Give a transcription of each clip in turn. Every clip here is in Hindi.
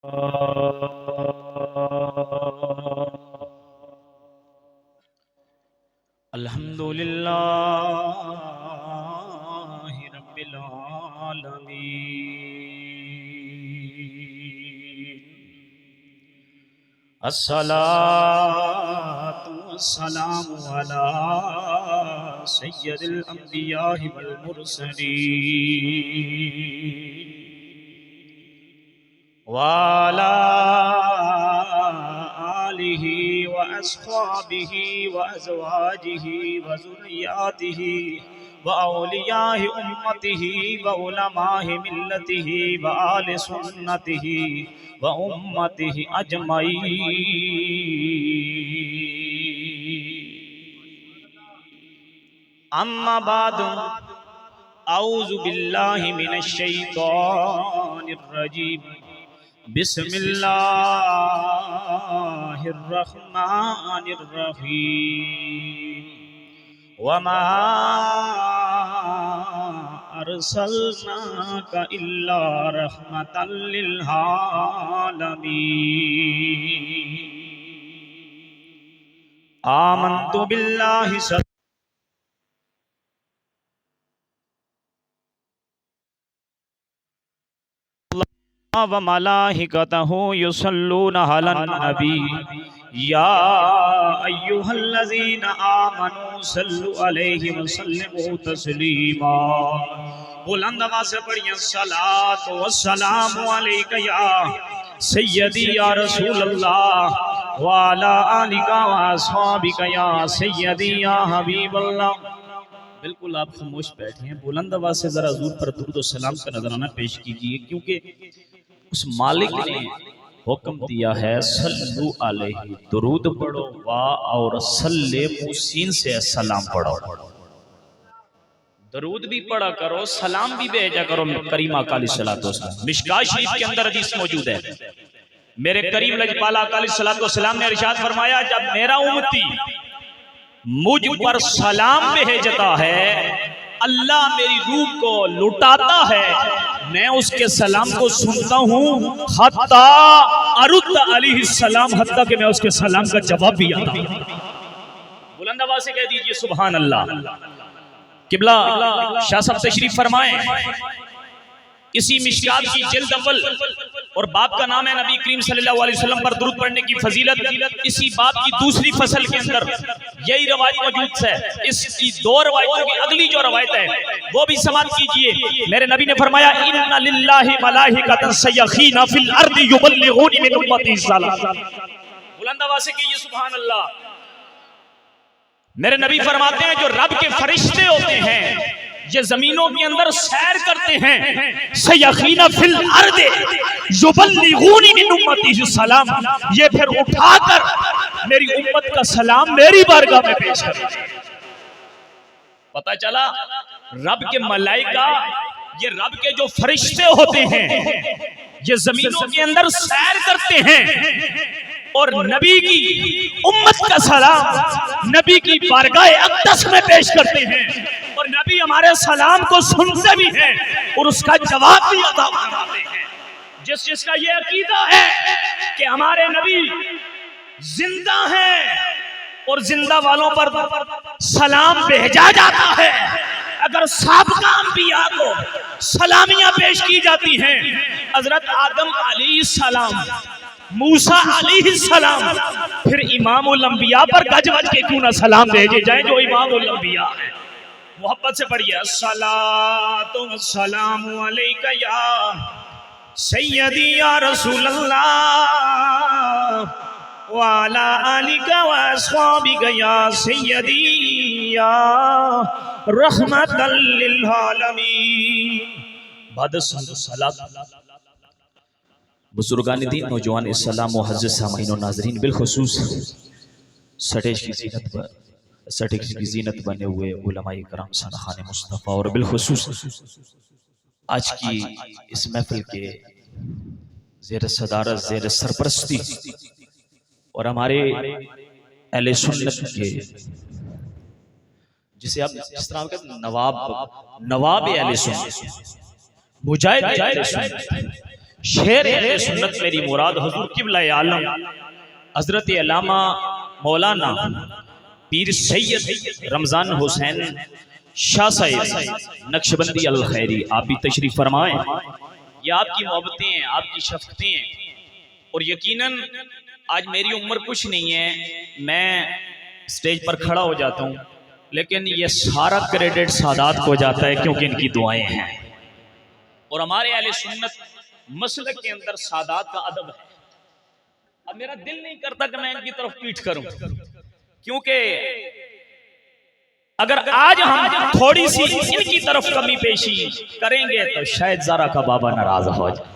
अल्हम्दुलिल्लाहि रब्बिल आलमीन। अस्सलातु वस्सलामु अला सय्यदिल अंबियाहि वल मुरसलीन वाला आलिहि व अस्हाबिहि व अज़वाजिहि व ज़ुर्रिय्यातिहि व औलियाहि उम्मतिहि व उलमाहि मिल्लतिहि व आले सुन्नतिहि व उम्मतिहि अजमईन। अम्मा बादु औज़ु बिल्लाहि मिनश शैतानिर रजीम। बिस्मिल्लाहिर्रहमानिर्रहीम। वमा अर्सलनाका इल्ला रहमतल लिल आलमीन। आमन्तु बिल्लाहि व मलाइकतहु युसल्लूना अलन नबी या अय्युहल्लज़ीना आमनू सल्लु अलैहि व सल्लिमू तस्लीमा। बुलंद आवाज़ से पढ़िए सलातो व सलामु अलैका या सय्यदी या रसूल अल्लाह व अला आलिका व अस्हाबिका या सय्यदी या हबीब अल्लाह। बिल्कुल आप खामोश बैठे हैं, बुलंद आवाज़ से जरा हुजूर पर दुरूद और सलाम का नजराना पेश कीजिए, क्योंकि उस मालिक ने हुक्म दिया है सल्लु अलैहि, दुरूद पढ़ो, वाह और सल्लिमू सीन से सलाम पढ़ो। दुरूद भी पढ़ा करो, सलाम भी भेजा करो करीमा काली सलातो सलाम। मिशकात शरीफ के अंदर हदीस मौजूद है, मेरे करीम लजपाला काली सलातो सलाम ने इरशाद फरमाया, जब मेरा उम्मती मुझ पर सलाम भेजता है, अल्लाह मेरी रूह को लुटाता है, मैं उसके सलाम को सुनता हूँ हत्ता अरुद अलैहि सलाम, हत्ता कि मैं उसके सलाम का जवाब भी आता हूँ। बुलंद आवाज़ से कह दीजिए सुभान अल्लाह। किबला शाह साहब तशरीफ फरमाए, इसी मिशकात की जिल्द अव्वल और बाप का नाम है नबी करीम सल्लल्लाहु अलैहि वसल्लम पर दुरूद पढ़ने की फजीलत। इसी बाप की दूसरी फसल के अंदर यही रवायत मौजूद है। इसकी दो रवायतों की अगली जो रवायत है वो भी समाप्त कीजिए। मेरे नबी ने फरमाया, इन्ना लिल्लाहि मलाइकतन सयखीना फिल अर्दि युबल्लिगूनी मिन उम्मती सलाम। बुलंद आवाज़ से कहिए सुभान अल्लाह। मेरे नबी फरमाते हैं, जो रब के फरिश्ते होते हैं ये जमीनों के अंदर सैर करते हैं, सयखीना फिल अर्दि युबल्लिगूनी मिन उम्मती सलाम, ये फिर उठाकर मेरी उम्मत का सलाम मेरी बारगाह में पेश करते हैं। पता चला रब के मलाइका, ये रब के जो फरिश्ते होते हैं ये जमीनों के अंदर सैर करते हैं और नबी की उम्मत का सलाम नबी की बारगाह अक़दस में पेश करते हैं, और नबी हमारे सलाम को सुनते भी हैं और उसका जवाब भी अता फरमाते हैं। जिसका ये अकीदा है कि हमारे नबी जिंदा हैं और जिंदा वालों पर सलाम भेजा जाता है, अगर साबिक़ा अंबिया को सलामियां पेश की जाती हैं, हजरत आदम अलैहिस्सलाम, मूसा अलैहिस्सलाम, फिर इमामुल अंबिया पर गज वज के क्यों ना सलाम भेजे जाए जो इमामुल अंबिया है। मोहब्बत से पढ़िए अस्सलातु वस्सलामु अलैका या सय्यदी या रसूल अल्लाह व अला आलिका व अस्हाबिका या सय्यदी या रहमतल लिल आलमीन। बाद सलात बुजुर्गान दीन, नौजवान इस्लाम, मुअज़्ज़िज़ सामीन और नाज़रीन, बिलखुसूस स्टेज की ज़ीनत बने हुए उलमाए कराम सनखान मुस्तफ़ा और बिलखुसूस आज की इस महफिल के ज़ेर सदारत, ज़ेर सरपरस्ती और हमारे अहले सुन्नत के, जिसे आप इस तरह के नवाब अहले सुन्नत, मुजाहिद अहले सुन्नत, शेर अहले सुन्नत मेरी मुराद हुजूर किबला आलम हजरत अल्लामा मौलाना पीर सैयद रमजान हुसैन शाह साहिब नक्शबंदी अल खैरी, आप भी तशरीफ फरमाएं। ये आपकी मोहब्बतें हैं, आपकी शफ़क़तें हैं। और यकीनन आज मेरी उम्र कुछ नहीं है, मैं स्टेज पर खड़ा हो जाता हूँ, लेकिन ये सारा क्रेडिट सादात को जाता है क्योंकि इनकी दुआएं हैं। और हमारे अहले सुन्नत मसलक के अंदर सादात का अदब है। अब मेरा दिल नहीं करता कि मैं इनकी तरफ पीठ करूं, क्योंकि अगर आज हम थोड़ी सी इनकी तरफ कमी पेशी करेंगे तो शायद ज़रा का बाबा नाराज हो जाए।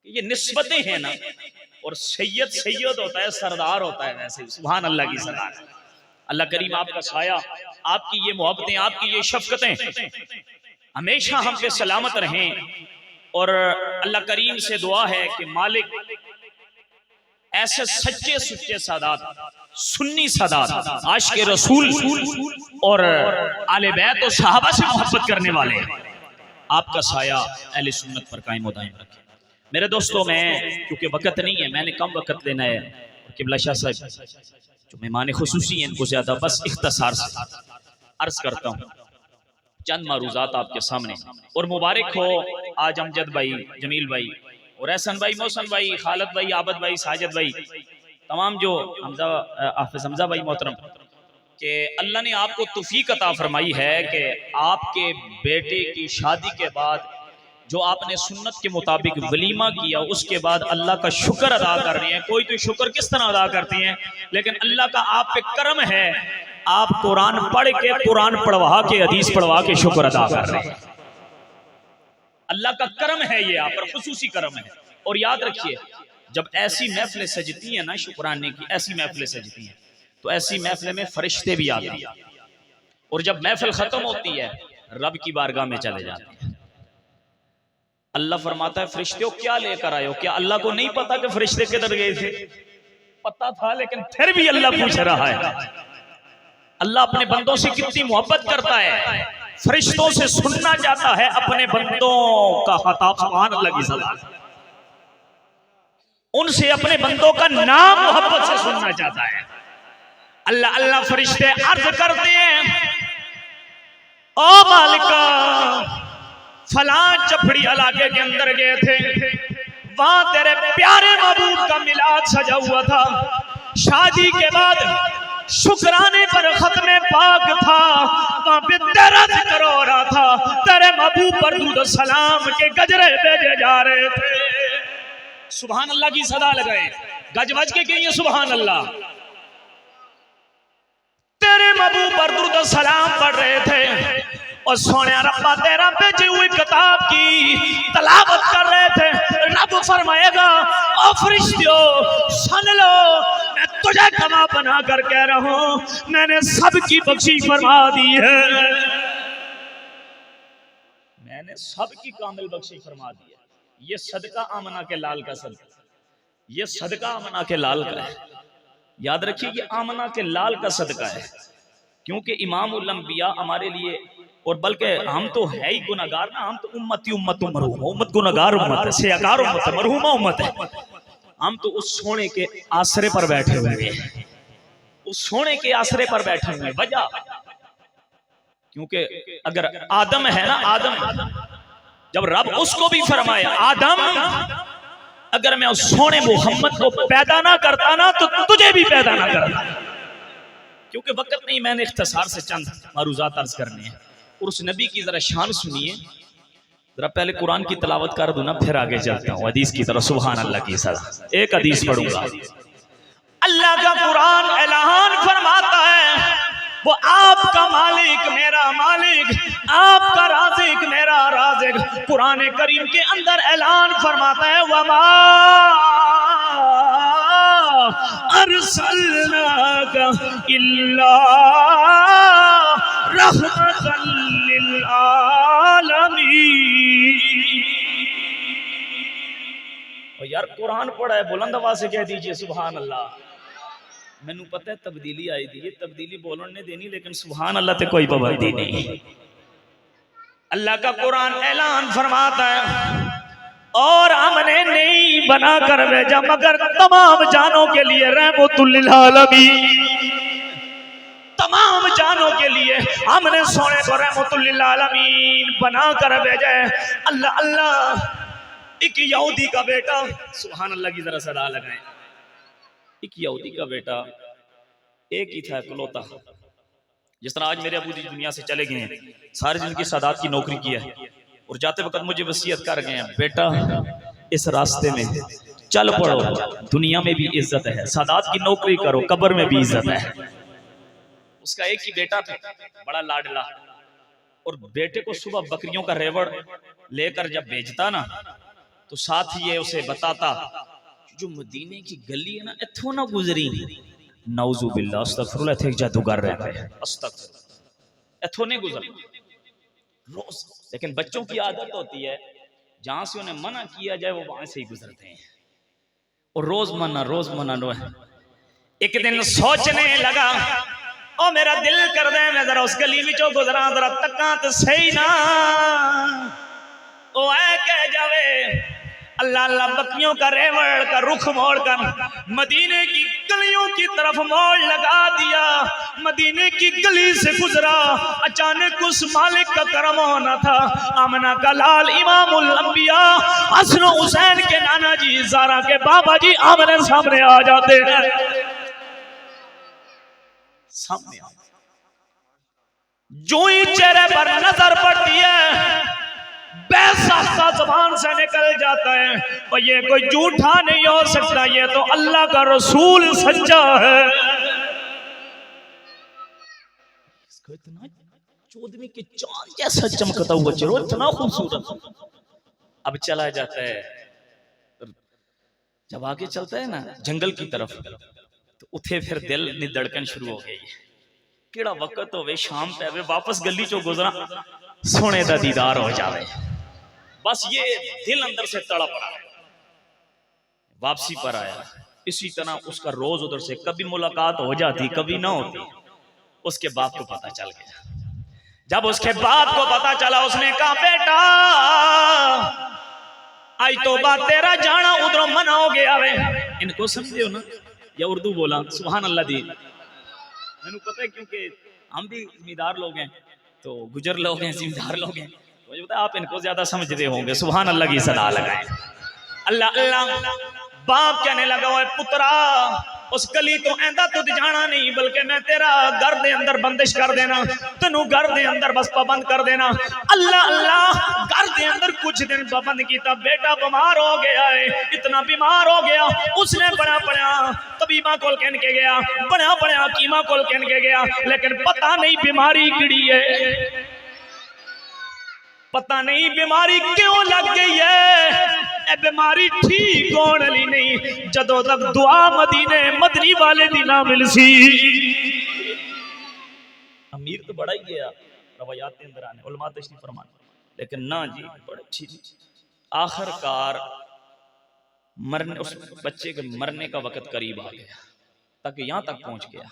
ये निस्बतें हैं ना, और सैयद सैयद होता है, सरदार होता है, वैसे सुभान अल्लाह की सरदार। अल्लाह करीम आपका साया, आपकी ये मोहब्बतें, आपकी ये शफ़क़तें हमेशा हम पे सलामत रहें। और अल्लाह करीम से दुआ है कि मालिक ऐसे सच्चे सुच्चे सादात, सुन्नी सादात, आशिक़े रसूल और आले बैत और सहाबा से मोहब्बत करने वाले आपका साया अहले सुन्नत पर कायम व दायम रखे। मेरे दोस्तों, मैं क्योंकि वक़्त नहीं है, मैंने कम वक़्त लेना है। किबला शाह साहब जो मेहमान खुसूसी हैं, इनको ज़्यादा बस इख्तिसार से अर्ज़ करता हूँ चंद मारूज़ात आपके सामने। और मुबारक हो आज अमजद भाई, जमील भाई और एहसन भाई, मोहसन भाई, खालिद भाई, आबद भाई, साजिद भाई, तमाम जो हमजा हाफिज़ हमजा भाई मोहतरम, कि अल्लाह ने आपको तौफीक अता फरमाई है कि आपके बेटे की शादी के बाद जो आपने सुन्नत के मुताबिक वलीमा किया, उसके बाद अल्लाह का शुक्र अदा कर रहे हैं। कोई तो शुक्र किस तरह अदा करते हैं, लेकिन अल्लाह का आप पे करम है, आप कुरान पढ़ के, कुरान पढ़वा के, हदीस पढ़वा के शुक्र अदा कर रहे हैं। अल्लाह का करम है, ये आप पर खुसूसी करम है। और याद रखिए, जब ऐसी महफिलें सजती हैं ना, शुक्राने की ऐसी महफिलें सजती हैं, तो ऐसी महफिल में फरिश्ते भी आते हैं। और जब महफिल खत्म होती है, रब की बारगाह में चले जाते हैं। अल्लाह फरमाता है, फरिश्ते क्या लेकर आए हो? क्या अल्लाह को नहीं पता कि फरिश्ते किधर गए थे? पता था, लेकिन फिर भी अल्लाह पूछ रहा है। अल्लाह अपने बंदों से कितनी मोहब्बत करता है, फरिश्तों से सुनना चाहता है अपने बंदों का खताब। सुभान अल्लाह की सलाह, उनसे अपने बंदों का नाम मोहब्बत से सुनना चाहता है। अल्लाह अल्लाह फरिश्ते अर्ज करते हैं, ओ मालिका, फलां चपड़ी इलाके के अंदर गए थे, वहां तेरे प्यारे महबूब का मिलाद सजा हुआ था, शादी के बाद शुक्राने पर खत्मे पाक था, वहां पे तेरा जिक्र हो रहा था, तेरे महबूब पर दुरूद सलाम के गजरे भेजे जा रहे थे। सुभान अल्लाह की सदा लगाए, गज बज के कहिए सुभान अल्लाह। तेरे महबूब पर दुरूद सलाम पढ़ रहे थे और सोने रब्बा तेरा भेजी हुई किताब की तलावत कर रहे थे। रब फरमाएगा, ओ फरिश्तियों सुन लो, मैं तुझे गवाह बना कर कह रहा हूं, मैंने सबकी बख्शी फरमा दी है, मैंने सबकी कामिल बख्शी फरमा दी है। ये सदका आमना के लाल का सदका, ये सदका आमना के लाल का है। याद रखिए, ये आमना के लाल का सदका है, क्योंकि इमामुल अंबिया हमारे लिए, और बल्कि हम तो है ही गुनाहगार ना, हम तो उम्मती उम्मत मरहूमा, उम्मत गुनाहगार उम्मत है, सेहकार उम्मत है, मरहूमा उम्मत है। हम तो उस सोने के आसरे पर बैठे हुए हैं, उस सोने के आसरे पर बैठे हुए हैं। वजह, क्योंकि अगर आदम है ना, आदम जब रब उसको भी फरमाया, आदम अगर मैं उस सोने मोहम्मद को पैदा ना करता ना, तो तुझे भी पैदा ना करता। क्योंकि वक्त नहीं, मैंने इख्तिसार से चंद मारूज़ात अर्ज करने हैं। और उस नबी की जरा शान सुनिए, जरा पहले कुरान की तलावत कर दूं ना, फिर आगे चलता हूँ हदीस की तरफ। सुभान अल्लाह की सलाह, एक हदीस पढ़ूंगा। अल्लाह का कुरान ऐलान फरमाता है, वो आपका मालिक मेरा मालिक, आपका राज़िक मेरा राज़िक। कुरान करीम के अंदर ऐलान फरमाता है, वमा अरसलनाका इल्ला रहमतल लिल आलमीन। यार कुरान पढ़ा है, बुलंद आवाज से कह दीजिए सुभान अल्लाह। मैनू पता है तब्दीली आई दी है, तब्दीली बोलन ने देनी, लेकिन सुभान अल्लाह ते कोई पाबंदी नहीं। अल्लाह का कुरान ऐलान फरमाता है, और हमने नहीं बना कर भेजा मगर तमाम जानों के लिए रहमतुल लिल आलमीन, तमाम जानों के लिए हमने सोने को रहमतुल लिल आलमीन बना कर भेजा। अल्लाह अल्लाह, एक यहूदी का बेटा, सुभान अल्लाह की जरा सदा लगाए, एक यहूदी का बेटा एक ही था, इकलौता। जिस तरह आज मेरे अबू जी दुनिया से चले गए हैं, सारी जिंदगी सादात की नौकरी की है और जाते वक्त मुझे वसीयत कर गए हैं, बेटा इस रास्ते में चल पड़ो, दुनिया में भी इज्जत है, सादात की नौकरी करो, कब्र में भी इज्जत है। उसका एक ही बेटा था, बड़ा लाडला, और बेटे को सुबह बकरियों का रेवड़ लेकर जब भेजता ना तो साथ ही ये उसे बताता जो मदीने की गली है ना, इथों ना गुजरी, नाउजुबिल्लाह, अस्तगफिरुल्लाह, थे जादूगर रहते हैं, अस्तगफिरुल्लाह, इथों नहीं गुजर रोज। लेकिन बच्चों की आदत होती है जहां से उन्हें मना किया जाए वो वहां से ही गुजरते हैं, और रोज मना। एक दिन सोचने लगा, ओ मेरा दिल कर दे मैं जरा उस गली में गुजरा, जरा तक्का तो सही ना, ओ ऐ कह जावे अल्लाह अल्लाह, बकरियों का रेवड़ का रुख मोड़ कर मदीने की गलियों की तरफ मोड़ लगा दिया। मदीने की गली से गुजरा, अचानक उस मालिक का करम होना था, आमना का लाल इमामुल अंबिया हसन हुसैन के नाना जी, ज़ारा के बाबा जी आमने सामने आ जाते हैं, सामने आ, जो ही चेहरे पर नजर पड़ती है बेसाख्ता जबान से निकल जाता है, और ये कोई झूठा नहीं हो सकता, ये तो अल्लाह का रसूल सच्चा है। इसको इतना चौदहवीं के चांद जैसा चमकता हुआ चेहरा, इतना खूबसूरत। अब चला जाता है, जब आगे चलता है ना जंगल की तरफ, तो उठे फिर दिल नी धड़कन शुरू हो गई, केड़ा वक्त होवे, शाम पे वे वापस गली चो गुजरा, सोने दा दीदार हो जावे, बस ये दिल अंदर से तड़प रहा है। वापसी पर आया, इसी तरह उसका रोज उधर से कभी मुलाकात हो जाती, कभी ना होती। उसके बाप को पता चल गया, जब उसके बाप को पता चला उसने कहा, बेटा आई तो बात तेरा जाना उधरों मना हो गया वे। इनको समझे हो ना, या उर्दू बोला, सुभान अल्लाह दी, मैंने पता है क्योंकि हम भी जिम्मेदार लोग हैं, तो गुजर लोग हैं, जिम्मेदार लोग हैं, मुझे पता है आप इनको ज्यादा समझते होंगे। सुभान अल्लाह की सदा लगाए। अल्लाह अल्लाह, बाप कहने लगा, ओए पुत्रा उस गली तो ऐंदा तुझ जाना नहीं, बल्कि मैं तेरा घर दे अंदर बंदिश कर देना, तेनू घर दे अंदर बस पाबंद कर देना। अल्लाह अल्लाह, घर दे अंदर कुछ दिन पाबंद किया, बेटा बीमार हो गया है, इतना बीमार हो गया, उसने बड़ा बड़ा तबीबा कोल कहन के गया, बड़ा बड़ा हकीमा कोल कहन के गया, लेकिन पता नहीं बीमारी किड़ी है, पता नहीं बीमारी क्यों लग गई है, बीमारी ठीक होने ली नहीं जदों तक दुआ मदीने मदनी वाले दी ना मिल सी। अमीर तो बड़ा ही गया रवायात के अंदर आने, उलमा तशरीफ फरमान, लेकिन ना जी बड़े ठीक। आखिरकार मरने, उस बच्चे के मरने का वक्त करीब आ गया, तक यहाँ तक पहुंच गया।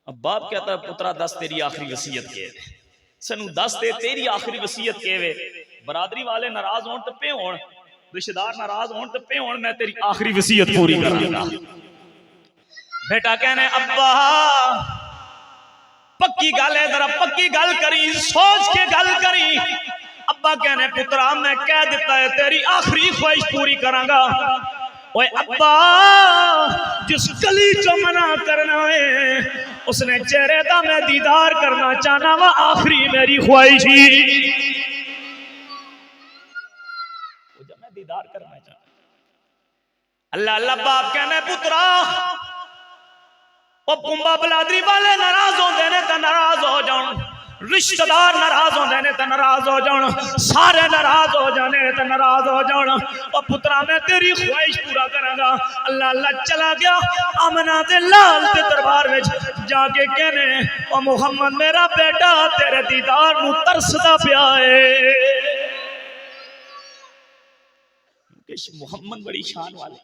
अब बाप कहता है, पुत्रा दस तेरी आखिरी वसीयत के सनू दस दे तेरी आखिरी वसीयत के वे, बरादरी वाले नाराज होन तो पे होन, रिश्तेदार नाराज होन तो पे होन, मैं तेरी आखिरी वसीयत पूरी करूंगा। बेटा कहने, अब्बा पक्की गल है, जरा पक्की गल करी, सोच के गल करी। अब्बा कहने, पुत्रा मैं कह दिता है तेरी आखिरी ख्वाहिश पूरी करांगा। ओए अब्बा, जिस गली चो मना करना है उसने चेहरे का मैं दीदार करना चाहना वा, आखिरी मेरी ख्वाहिश ही मैं दीदार करना चाहना। अल्लाह अल्लाह, बाप कहना, पुत्रा ओ कुंबा बलादरी वाले नाराज होंदे ने तो नाराज हो जाओ, रिश्तेदार नाराज होंदे ने तो नाराज हो जाओ, सारे नाराज हो जाने तो नाराज हो जाओ, और पुत्रा मैं तेरी ख्वाहिश पूरा करांगा। अल्लाह अल्लाह चला गया, आमना ते लाल के दरबार में जाके कहने, ओ मुहम्मद मेरा बेटा तेरे दीदार नू तरसदा पिया है। मुहम्मद बड़ी शान वाले,